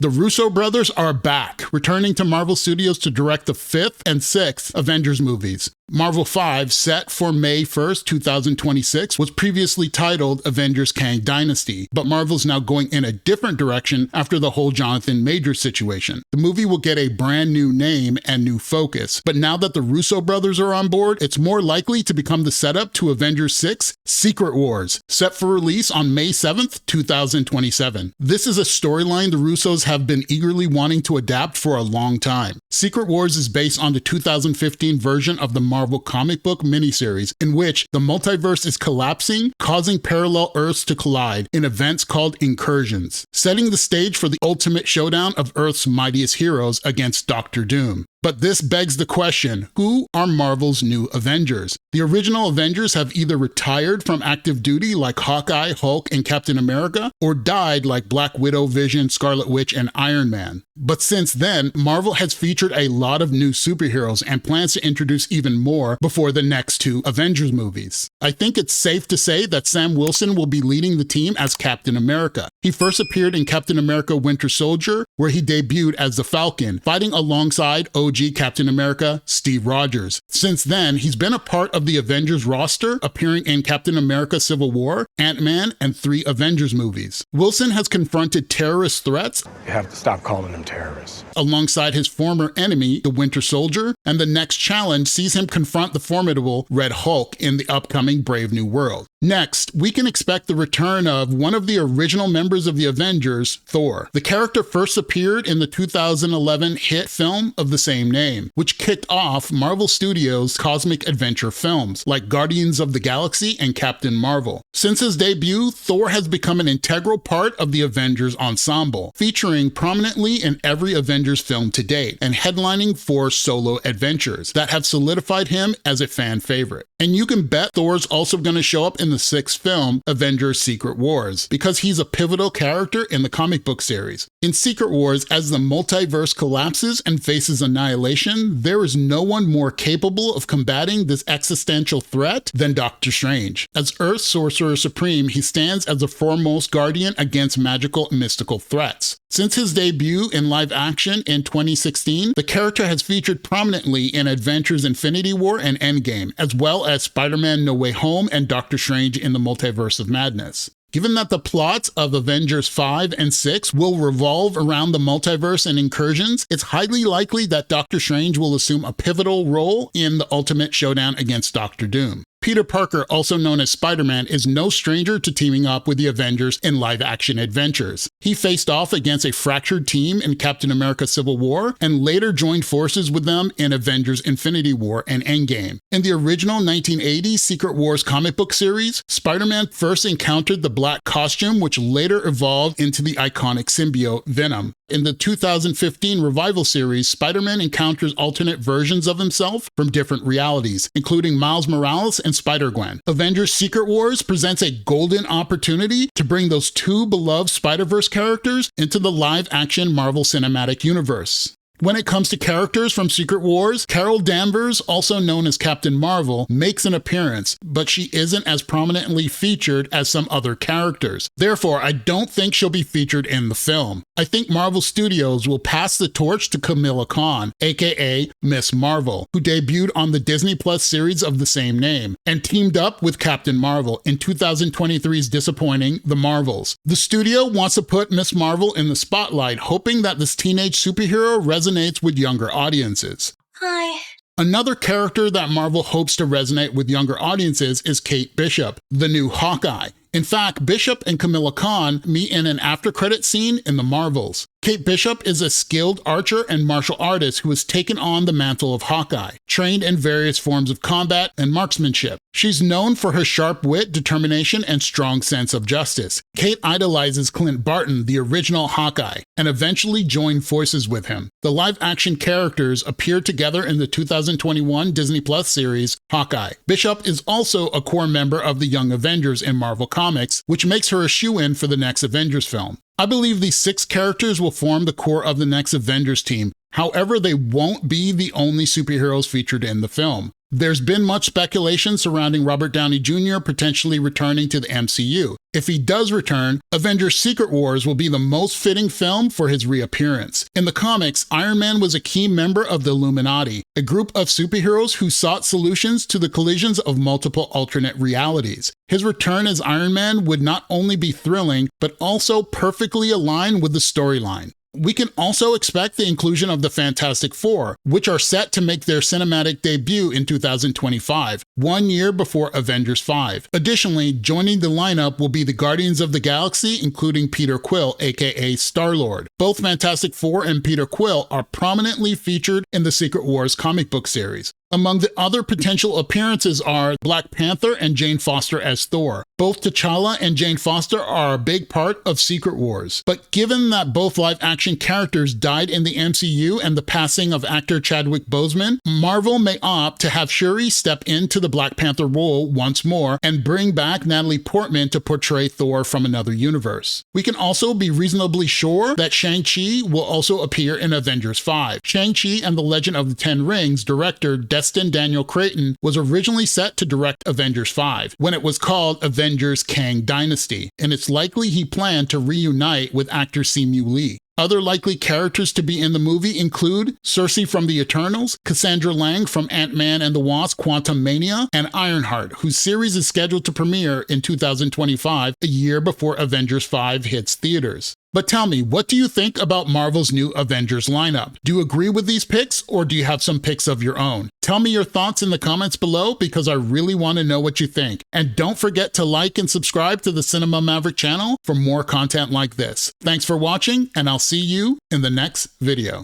The Russo brothers are back, returning to Marvel Studios to direct the 5th and 6th Avengers movies. Marvel 5, set for May 1st, 2026, was previously titled Avengers Kang Dynasty, but Marvel's now going in a different direction after the whole Jonathan Majors situation. The movie will get a brand new name and new focus, but now that the Russo brothers are on board, it's more likely to become the setup to Avengers 6, Secret Wars, set for release on May 7th, 2027. This is a storyline the Russos have been eagerly wanting to adapt for a long time. Secret Wars is based on the 2015 version of the Marvel comic book miniseries, in which the multiverse is collapsing, causing parallel Earths to collide in events called incursions, setting the stage for the ultimate showdown of Earth's mightiest heroes against Doctor Doom. But this begs the question, who are Marvel's new Avengers? The original Avengers have either retired from active duty like Hawkeye, Hulk, and Captain America, or died like Black Widow, Vision, Scarlet Witch, and Iron Man. But since then, Marvel has featured a lot of new superheroes and plans to introduce even more before the next 2 Avengers movies. I think it's safe to say that Sam Wilson will be leading the team as Captain America. He first appeared in Captain America Winter Soldier, where he debuted as the Falcon, fighting alongside OG Captain America Steve Rogers. Since then, he's been a part of the Avengers roster, appearing in Captain America Civil War, Ant-Man, and 3 Avengers movies. Wilson has confronted terrorist threats. You have to stop calling them terrorists. Alongside his former enemy, the Winter Soldier, and the next challenge sees him confront the formidable Red Hulk in the upcoming Brave New World. Next, we can expect the return of one of the original members of the Avengers, Thor. The character first appeared in the 2011 hit film of the same name, which kicked off Marvel Studios' cosmic adventure films, like Guardians of the Galaxy and Captain Marvel. Since his debut, Thor has become an integral part of the Avengers ensemble, featuring prominently in every Avengers film to date, and headlining 4 solo adventures that have solidified him as a fan favorite. And you can bet Thor's also going to show up in the 6th film, Avengers Secret Wars, because he's a pivotal character in the comic book series. In Secret Wars, as the multiverse collapses and faces annihilation, there is no one more capable of combating this existential threat than Doctor Strange. As Earth's Sorcerer Supreme, he stands as the foremost guardian against magical and mystical threats. Since his debut in live action in 2016, the character has featured prominently in Avengers Infinity War and Endgame, as well as Spider-Man No Way Home and Doctor Strange in the Multiverse of Madness. Given that the plots of Avengers 5 and 6 will revolve around the multiverse and incursions, it's highly likely that Doctor Strange will assume a pivotal role in the ultimate showdown against Doctor Doom. Peter Parker, also known as Spider-Man, is no stranger to teaming up with the Avengers in live-action adventures. He faced off against a fractured team in Captain America Civil War, and later joined forces with them in Avengers Infinity War and Endgame. In the original 1980 Secret Wars comic book series, Spider-Man first encountered the black costume, which later evolved into the iconic symbiote Venom. In the 2015 revival series, Spider-Man encounters alternate versions of himself from different realities, including Miles Morales and Spider-Gwen. Avengers Secret Wars presents a golden opportunity to bring those 2 beloved Spider-Verse characters into the live-action Marvel Cinematic Universe. When it comes to characters from Secret Wars, Carol Danvers, also known as Captain Marvel, makes an appearance, but she isn't as prominently featured as some other characters. Therefore, I don't think she'll be featured in the film. I think Marvel Studios will pass the torch to Kamala Khan, aka Miss Marvel, who debuted on the Disney Plus series of the same name, and teamed up with Captain Marvel in 2023's disappointing The Marvels. The studio wants to put Miss Marvel in the spotlight, hoping that this teenage superhero resonates with younger audiences. Hi. Another character that Marvel hopes to resonate with younger audiences is Kate Bishop, the new Hawkeye. In fact, Bishop and Kamala Khan meet in an after-credit scene in The Marvels. Kate Bishop is a skilled archer and martial artist who has taken on the mantle of Hawkeye, trained in various forms of combat and marksmanship. She's known for her sharp wit, determination, and strong sense of justice. Kate idolizes Clint Barton, the original Hawkeye, and eventually joined forces with him. The live-action characters appeared together in the 2021 Disney Plus series, Hawkeye. Bishop is also a core member of the Young Avengers in Marvel Comics, which makes her a shoo-in for the next Avengers film. I believe these 6 characters will form the core of the next Avengers team. However, they won't be the only superheroes featured in the film. There's been much speculation surrounding Robert Downey Jr. potentially returning to the MCU. If he does return, Avengers Secret Wars will be the most fitting film for his reappearance. In the comics, Iron Man was a key member of the Illuminati, a group of superheroes who sought solutions to the collisions of multiple alternate realities. His return as Iron Man would not only be thrilling, but also perfectly align with the storyline. We can also expect the inclusion of the Fantastic Four, which are set to make their cinematic debut in 2025, 1 year before Avengers 5. Additionally, joining the lineup will be the Guardians of the Galaxy, including Peter Quill, aka Star-Lord. Both Fantastic Four and Peter Quill are prominently featured in the Secret Wars comic book series. Among the other potential appearances are Black Panther and Jane Foster as Thor. Both T'Challa and Jane Foster are a big part of Secret Wars. But given that both live-action characters died in the MCU and the passing of actor Chadwick Boseman, Marvel may opt to have Shuri step into the Black Panther role once more and bring back Natalie Portman to portray Thor from another universe. We can also be reasonably sure that Shang-Chi will also appear in Avengers 5. Shang-Chi and the Legend of the Ten Rings director Destin Daniel Cretton was originally set to direct Avengers 5, when it was called Avengers Kang Dynasty, and it's likely he planned to reunite with actor Simu Lee. Other likely characters to be in the movie include Cersei from the Eternals, Cassandra Lang from Ant-Man and the Wasp: Quantumania, and Ironheart, whose series is scheduled to premiere in 2025, a year before Avengers 5 hits theaters. But tell me, what do you think about Marvel's new Avengers lineup? Do you agree with these picks, or do you have some picks of your own? Tell me your thoughts in the comments below, because I really want to know what you think. And don't forget to like and subscribe to the Cinema Maverick channel for more content like this. Thanks for watching, and I'll see you in the next video.